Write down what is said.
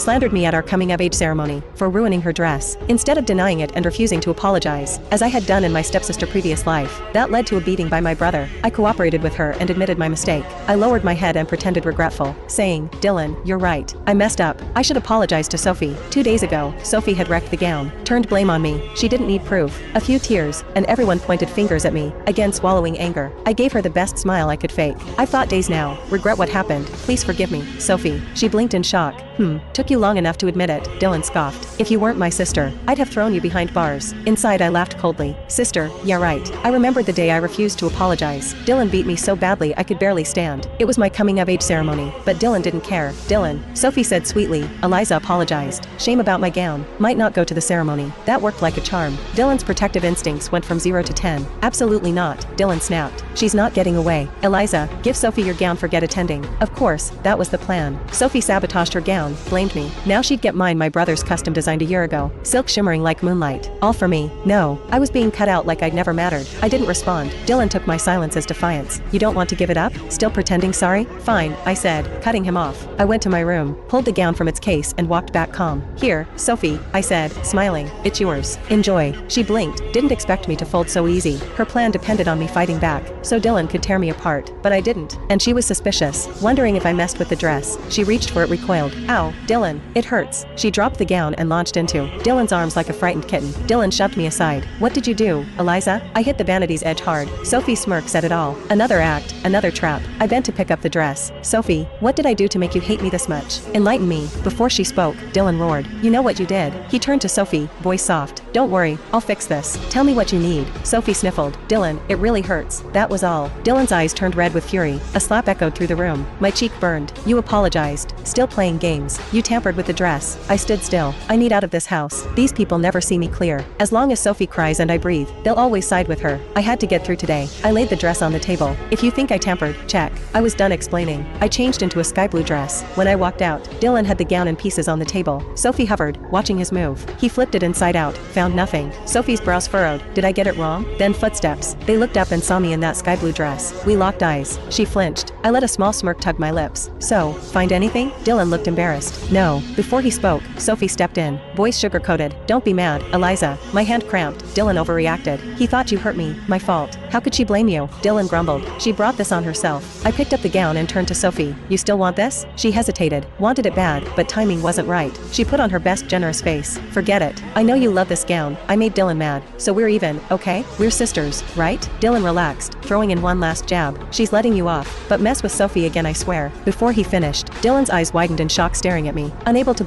slandered me at our coming-of-age ceremony for ruining her dress, instead of denying it and refusing to apologize, as I had done in my stepsister previous life. That led to a beating by my brother. I cooperated with her and admitted my mistake. I lowered my head and pretended regretful, saying, "Dylan, you're right. I messed up. I should apologize to Sophie. 2 days ago, Sophie had wrecked the gown, turned blame on me. She didn't need proof." A few tears, and everyone pointed fingers at me, again swallowing anger. I gave her the best smile I could fake. "I've thought days now. Regret what happened. Please forgive me, Sophie." She blinked in shock. Took you long enough to admit it," Dylan scoffed. "If you weren't my sister, I'd have thrown you behind bars." Inside I laughed coldly. "Sister, yeah right." I remembered the day I refused to apologize. Dylan beat me so badly I could barely stand. It was my coming-of-age ceremony, but Dylan didn't care. "Dylan," Sophie said sweetly. Eliza apologized. "Shame about my gown. Might not go to the ceremony." That worked like a charm. Dylan's protective instincts went from 0 to 10. "Absolutely not," Dylan snapped. "She's not getting away. Eliza, give Sophie your gown for get attending." Of course, that was the plan. Sophie sabotaged her gown, blamed me. Now she'd get mine, my brother's custom designed a year ago. Silk shimmering like moonlight. All for me. No. I was being cut out like I'd never mattered. I didn't respond. Dylan took my silence as defiance. "You don't want to give it up? Still pretending sorry?" "Fine," I said, cutting him off. I went to my room, pulled the gown from its case and walked back calm. "Here, Sophie," I said, smiling. "It's yours. Enjoy." She blinked, didn't expect me to fold so easy. Her plan depended on me fighting back, so Dylan could tear me apart. But I didn't. And she was suspicious, wondering if I messed with the dress. She reached for it, recoiled. "Ow, Dylan, it hurts." She dropped the gown and launched into Dylan's arms like a frightened kitten. Dylan shoved me aside. "What did you do, Eliza?" I hit the vanity's edge hard. Sophie's smirk said it all. Another act, another trap. I bent to pick up the dress. "Sophie, what did I do to make you hate me this much? Enlighten me." Before she spoke, Dylan roared. "You know what you did." He turned to Sophie, voice soft. "Don't worry, I'll fix this. Tell me what you need." Sophie sniffled. "Dylan, it really hurts." That was all. Dylan's eyes turned red with fury. A slap echoed through the room. My cheek burned. "You apologized. Still playing games. You tampered with the dress." I stood still. "I need out of this house. These people never see me clear. As long as Sophie cries and I breathe, they'll always side with her. I had to get through today." I laid the dress on the table. "If you think I tampered, check." I was done explaining. I changed into a sky blue dress. When I walked out, Dylan had the gown in pieces on the table. Sophie hovered, watching his move. He flipped it inside out, found nothing. Sophie's brows furrowed. Did I get it wrong? Then footsteps. They looked up and saw me in that sky blue dress. We locked eyes. She flinched. I let a small smirk tug my lips. "So, find anything?" Dylan looked embarrassed. "No." Before he spoke, Sophie stepped in. Voice sugar-coated. "Don't be mad, Eliza." My hand cramped. Dylan overreacted. "He thought you hurt me. My fault. How could she blame you?" Dylan grumbled. "She brought this on herself." I picked up the gown and turned to Sophie. "You still want this?" She hesitated. Wanted it bad, but timing wasn't right. She put on her best generous face. "Forget it. I know you love this gown." I made Dylan mad. "So we're even, okay? We're sisters, right?" Dylan relaxed, throwing in one last jab. "She's letting you off. But mess with Sophie again, I swear." Before he finished, Dylan's eyes widened in shock, staring at me, unable to believe